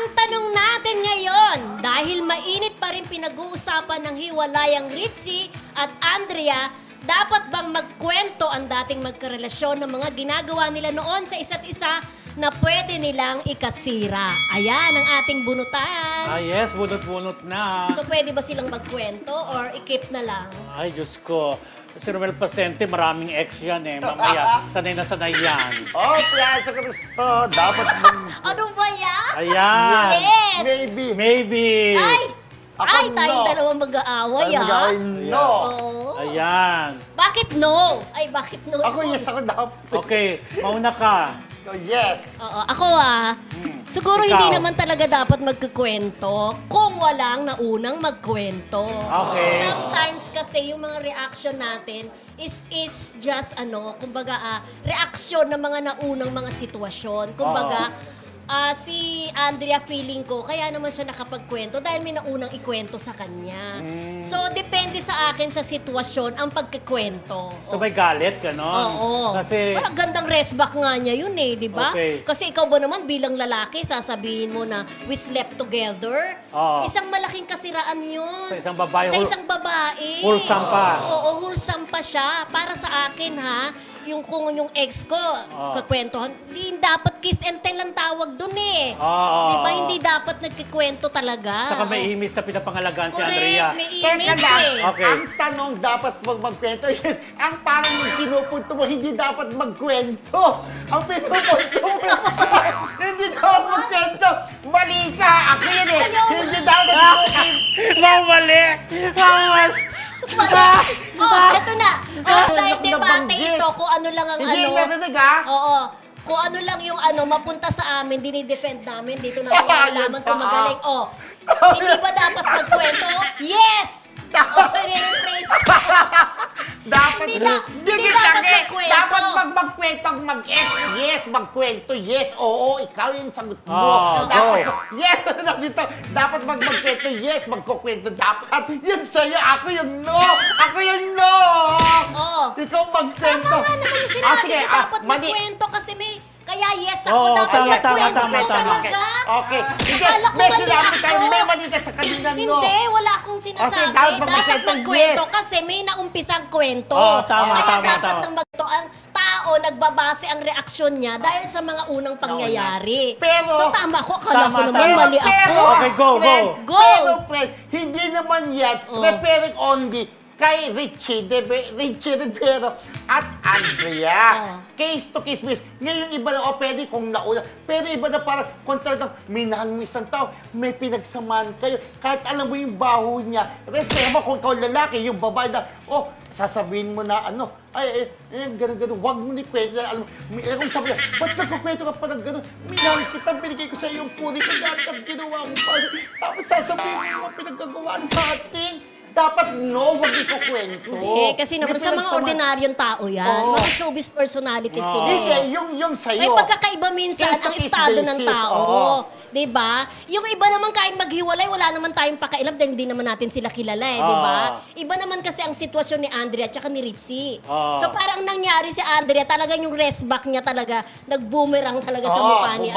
Ang tanong natin ngayon, dahil mainit pa rin pinag-uusapan ng hiwalayang Ritzy at Andrea, dapat bang magkwento ang dating magkarelasyon ng mga ginagawa nila noon sa isa't isa na pwede nilang ikasira? Ayan ang ating bunutan. Yes, bunot-bunot na. So pwede ba silang magkwento or i-keep na lang? Ay, Diyos ko. Si Romel Pasente, maraming ex yan eh. Mamaya, sanay na sanay yan. Oh, Piazza Cristo, dapat Ano ba yan? Ayan. Yes! maybe. Maybe. Ay! Ako, Ay, tayong no. dalawang mag-aaway, Ano ah. gawin? No. Oo. Ayan. Bakit no? Ay, bakit no? Ako yes, ako dapat. Okay, mauna ka. Oh, yes. Oo, ako siguro Ikaw. hindi naman talaga dapat magkukwento kung walang naunang magkwento. Okay. Sometimes kasi yung mga reaction natin is just kumbaga reaksyon ng mga naunang mga sitwasyon. Kumbaga, si Andrea feeling ko, kaya naman siya nakapagkwento dahil may naunang ikwento sa kanya. So, depende sa akin sa sitwasyon ang pagkikwento. So may galit, gano'n? Oo. Kasi, Parang gandang rest back nga niya yun eh, di ba? Okay. Kasi ikaw ba naman bilang lalaki, sasabihin mo na we slept together? Oo. Isang malaking kasiraan yun. sa isang babae, Sa isang babae. wholesome pa. Oo, wholesome pa siya. Para sa akin ha, kung yung ex ko, kakwentohan, hindi dapat kiss and tell ang tawag dun eh. Oo. Di ba? Hindi dapat nagkikwento talaga. Saka may imis na pinapangalagaan si Correct, Andrea. may Teka image lang, eh. Okay. ang tanong dapat magkwento, ang parang yung pinupunto mo, hindi dapat magkwento. Ang pinupunto mo, hindi dapat magkwento. Mali ka, ako yan eh. Hindi dapat magkwento. Mawali! Mawali! Eto na. Dahil debate Nabanggit. ito kung ano lang ang Hindi narinig ha? Oo. Kung ano lang yung mapunta sa amin, dinidefend namin. Dito namin malalaman kung magaling. Hindi ba dapat magkwento? Yes! Rephrase. Dapat, Hindi dapat magkwento. Dapat magkwento ang mag-ex. Yes, magkwento. Yes, oo, ikaw yung sagot mo. Go. Yes, dito. Dapat magkwento. Yes, magkukwento. Dapat. Yun sa'yo. Ako yung no. Ako yung no. Oo. Ikaw magkwento. Tama nga naman yung sinabi sige, ko, dapat mali. magkwento kasi may... Kaya yes ako, Oo, dapat tama, magkwento tama, ko tama. talaga. Okay. Hindi, Akala ko may mali sinabi tayo, ako. may mali ka sa kanina, no. Hindi, wala akong sinasabi. Kasi dapat Dapat magkwento, magkwento yes. kasi may naumpisang kwento. Oo, tama, Kaya tama, dapat tama. nang magto ang tao nagbabase ang reaksyon niya dahil sa mga unang pangyayari. Pero- so tama ko, akala Tama, ko naman tama. mali ako. Okay, go, go. Go. Pero, friend, hindi naman yan Oh. referring only kay Richie Rivero at Andrea. Case to case basis. Ngayon iba na, pwede kung nauna. Pero iba na parang, kung talagang minahal mo isang tao, may pinagsamaan kayo. Kahit alam mo yung baho niya. Respeto mo kung ikaw lalaki, yung babae na, sasabihin mo na ganun-ganun, huwag mo ni kwento. Alam mo, kung sabi niya, ba't nagkukwento ka pa ng ganun? Minahal kita, binigay ko sa iyo yung puri ko, dapat ginawa mo pa. Tapos sasabihin mo, pinagkagawa natin. Dapat huwag ikukwento. Hindi, kasi naman sa mga ordinaryong tao yan. Oo. Mga showbiz personality sila Hindi, eh. yung sa'yo. May pagkakaiba minsan Case to ang case estado ng basis, tao. oo. 'Di ba? Yung iba naman kahit maghiwalay, wala naman tayong pakailam dahil hindi naman natin sila kilala eh, 'di ba? Iba naman kasi ang sitwasyon ni Andrea at saka ni Ritzy. So parang nangyari si Andrea, talagang yung rest back niya talaga nag-boomerang talaga sa mukha ni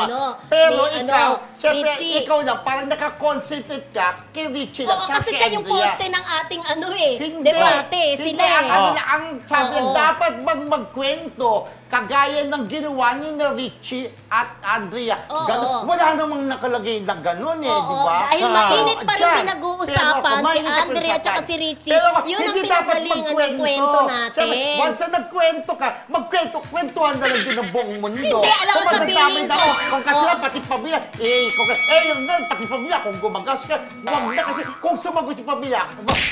Pero ni, ikaw, syempre, Ritzy. ikaw lang, parang nakakoncentrate ka kay Richie lang. Oo, tsaka kasi kay siya yung Andrea. poste ng ating Hindi. debate. Sila eh. Ang sabi Oo. dapat magkwento kagaya ng ginawa ni na Richie at Andrea. Oo. Ganun. Wala namang nakalagay na gano'n eh, Oo, di ba? dahil mainit pa rin Dyan. pinag-uusapan Pero, si mainit na Andrea at saka pinag-uusapan. si Ritzy. Pero, Yun ang hindi dapat pinagalingan ng magkwento. kwento natin. Siyempre, once na nagkwento ka, kwentuhan na lang din ang buong mundo. Hindi, alam mo, Kung sabihin nagkamay ko. na- Kung kasi nga, pati pamilya, yung nga, pati pamilya, kung gumagas ka, huwag na kasi kung sumagot yung pamilya,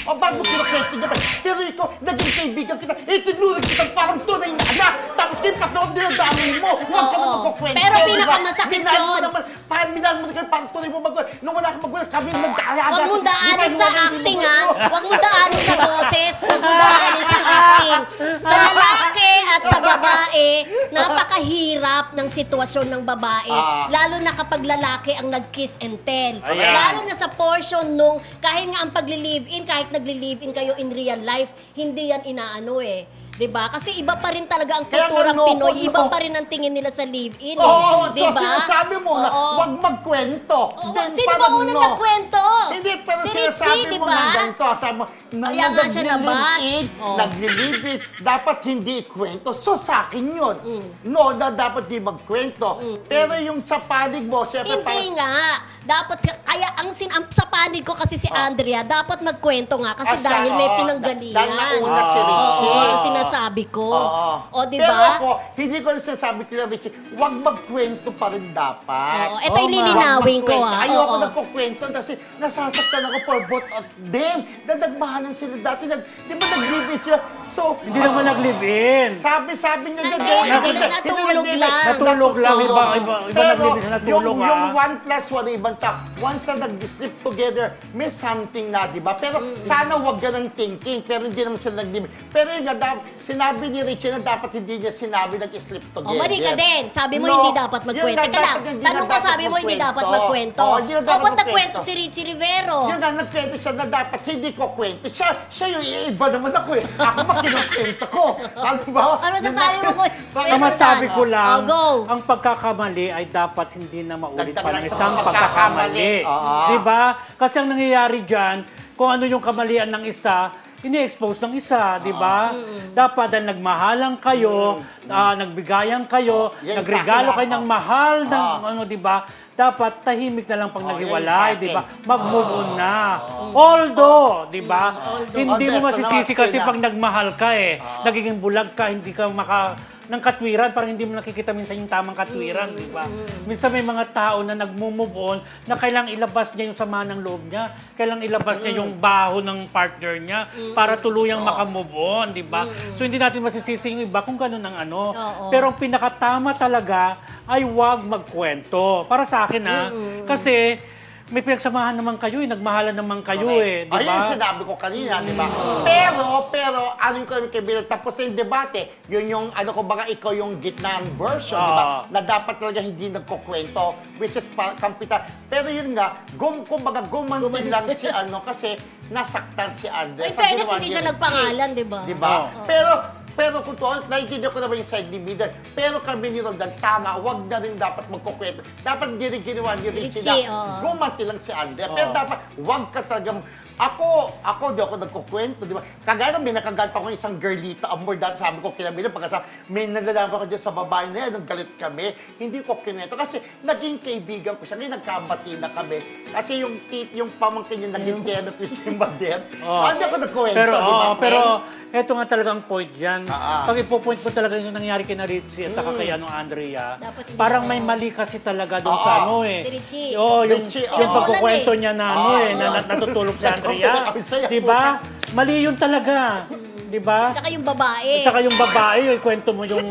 bago kinakwento niya pa. Pero ikaw, naging kaibigan kita, tinulig kita parang tunay na anak, tapos kayo patuloy din ang dami mo, huwag ka na Oo. magkukwento. Pero di ba? pinakamasakit Minahal mo yun. naman, parang minahal mo na kayo, parang tunay mo mag- nung wala kang magulang, kami nagkaalaga. Huwag mong Di ba, daanin nung sa wala, hindi mo acting, gusto. ha? Huwag mong daanin sa boses. Huwag mong daanin sa acting. Sa lalaki at sa babae, napakahirap ng sitwasyon ng babae. Lalo na kapag lalaki ang nag-kiss and tell. Ayan. Lalo na sa portion nung, kahit nga ang pagli-live-in, kahit nagli-live-in kayo in real life, hindi yan inaano eh. 'Di ba? Kasi iba pa rin talaga ang Kaya kulturang nga, no, Pinoy, no. iba pa rin ang tingin nila sa live-in. Oo, Di so ba? sinasabi mo na, Oo. wag magkwento. Oo, Then sino ba parang unang no. nagkwento? Hindi, pero Si sinasabi Ritzy, di mo ba? na ganito. Sabi mo, Kaya nga siya nabash. Oo. naglilibid, dapat hindi ikwento. So sa akin yun. No, na dapat di magkwento. Pero yung sa panig mo, syempre Hindi nga. Dapat, kaya sa panig ko kasi si Andrea, dapat magkwento nga kasi siya, dahil may oo. pinanggalingan. Dahil nauna si Ritzy. Oo, ang sinasabi ko. Oo. O, di Pero ba? ako, hindi ko na sinasabi kila Richie, wag magkwento pa rin dapat. Oo, ito Oo, ililinawin ko Wag magkwento. ha. Ayoko Oo. nagkukwento kasi nasasaktan ako for both of them. Nagmahalan sila dati. Di ba nag-live sila? So, Hindi naman nag-live-in. sabi niya Hindi, dyan. natulog lang. Natulog lang, iba Pero nag-live-in sa natulog, yung ah. 1+1 na ibang tao, once na nag-sleep together, may something na, di ba? Pero sana wag ganang thinking, pero hindi naman sila nag-live. Pero yun nga, sinabi ni Richie na dapat hindi niya sinabi nag-sleep O, together. mali ka din. Sabi mo No, hindi dapat magkwento. yun nga, Teka lang, dapat hindi tanong nga ko, dapat sabi mo hindi dapat magkwento. magkwento. Oo, hindi nga O, dapat ba't nagkwento magkwento. si Richie Rivero? Yun nga, nagkwento siya na dapat hindi ko kwento. Siya yung iba naman ako eh. Ako ba kinukwento ko? Ano ba? Ano masasabi mo ko? Ang masabi ko lang, Oh, go. ang pagkakamali ay dapat hindi na maulit Dagdag pa lang ng sa isang pagkakamali. pagkakamali. Oo. Di ba? Kasi ang nangyayari dyan, kung ano yung kamalian ng isa, ini-expose ng isa, di ba? Dapat dahil nagmahalan kayo, nagbigayan kayo, Yan nagregalo sa akin, kayo ng mahal ng Oo. ano, di ba? Dapat tahimik na lang pag Oo, yan naghiwalay, sa di akin. ba? Mag-move on na. Although, di ba? Although. Hindi mo Although, masisisi ito kasi naman pag nagmahal ka nagiging bulag ka, hindi ka ng katwiran, parang hindi mo nakikita minsan yung tamang katwiran, di ba? Minsan may mga tao na nagmo-move on na kailangang ilabas niya yung sama ng loob niya, kailangang ilabas niya yung baho ng partner niya para tuluyang makamove on, di ba? So hindi natin masisisi yung iba kung ganun ang ano. Oo. Pero ang pinakatama talaga ay huwag magkwento. Para sa akin kasi may pinagsamahan naman kayo nagmahalan naman kayo di ba? Ayun yung sinabi ko kanina, di ba? Pero, ano yung kaibigan, tapos yung debate, yun yung, ano ko baga, ikaw yung gitnaan version, di ba? Na dapat talaga hindi nagkukwento, which is kampitan. Pero yun nga, kumbaga, gumanti lang si ano, kasi nasaktan si Andres. In fairness, hindi siya nagpangalan, di ba? Di ba? Pero kung to, naiintindihan ko naman yung side ni Midan, pero kami ni Roldan, tama, wag na rin dapat magkukwento. Dapat hindi rin ginawa ni Richie Richie, na oo. gumanti lang si Andrea. Pero dapat, wag ka talagang, ako, di ako nagkukwento, di ba? Kagaya may nakagat ako isang girlita, amor dati, sabi ko, kinabila, pagkasama, may nalalaman ko dyan sa babae na yan, nung galit kami, hindi ko kinuwento. Kasi naging kaibigan ko siya, ngayon nagkabati na kami. Kasi yung pamangkin niya naging therapist yung Bader. Hindi ako nagkukwento, Pero, di ba, pero friend? eto nga talagang point dyan. Ah. Pag ipo-point mo talaga yung nangyari kay Ritzy at saka kay Andrea, Dapat hindi parang na- may mali kasi talaga doon Oo. sa ano Si Ritzy. Oo, yung, Ritzy, yung oo. pagkukwento niya na ano Oo. na natutulog si Andrea. Nagkukwento kami sa'yo. Di ba? Mali yun talaga. Di ba? Tsaka yung babae. At saka yung babae, yung kwento mo yung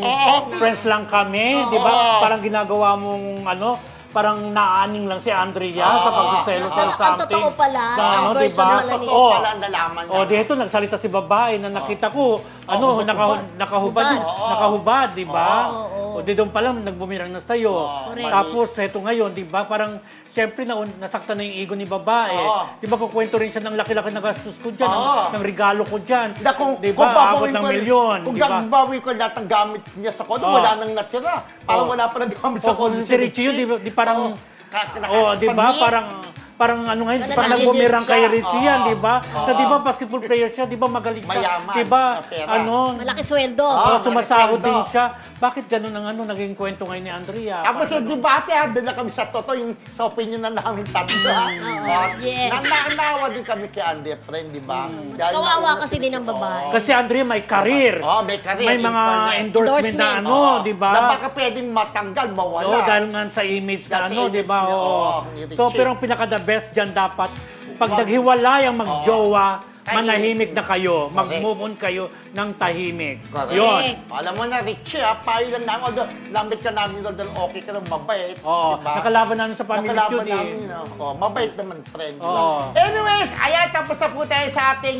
friends lang kami, di ba? Oo. Parang ginagawa mong ano, parang naaning lang si Andrea sa pagsiselos Ang or something. totoo pala, Na ang ano, di version ba? pala Totoo Oo. pala ang nalaman niya. Oh, dito nagsalita si babae na nakita ko, hubad-hubad. nakahubad, Oo. nakahubad, di ba? Oo. O di doon pa lang nagbumirang na sa'yo. Correct. Tapos eto ngayon, di ba? Parang siyempre nasaktan na yung ego ni babae. Oo. Di ba kukwento rin siya ng laki-laki na gastos ko dyan, Oo. ng regalo ko dyan. Na kung, Di kung ba? Abot babawin ng ko, milyon. kung Di ba? gagawin ko lahat ng gamit niya sa kondo, Oo. wala nang natira. Parang Oo. wala pa nang gamit sa O kung kondo si Richie yun, di parang... Oh, di ba? Parang ano ngayon, Wala parang na- nagbumirang kay siya. Richie yan, Oo. di ba? Oo. Na di ba basketball player siya, di ba magaling siya? Mayaman, Di ba? na pera. Ano? Malaki sweldo. Ah, Sumasahod malaki din sweldo. siya. Bakit ganun ang ano, naging kwento ngayon ni Andrea? Tapos Parang yung debate, doon na kami sa totoo, yung sa opinion na namin tatlo. Yes. Nanawa din kami kay Andy, friend, di ba? Mas Dahil kawawa nauna kasi si din ang Richie. babae. Oo. Kasi Andrea may career. Oh, may career. May in mga fairness. endorsement na Endorsements. ano, Oo. di ba? Na baka pwedeng matanggal, mawala. Oo, dahil nga sa image na Sa ano, di ba? image niya, Oo. oo, ni So, Richie. pero ang pinaka-the best dyan dapat, pag Wag- naghiwalay ang magjowa, Tahimik. manahimik na kayo. Mag-move on kayo ng tahimik. Correct. Yun. Alam mo na, Richie, payo lang namin. Although, lamit ka namin doon, okay ka lang, mabait. Oo, diba? nakalaban namin sa family Nakalaban feud eh. namin, mabait naman, friend. Oo. Anyways, ayan, tapos na po tayo sa ating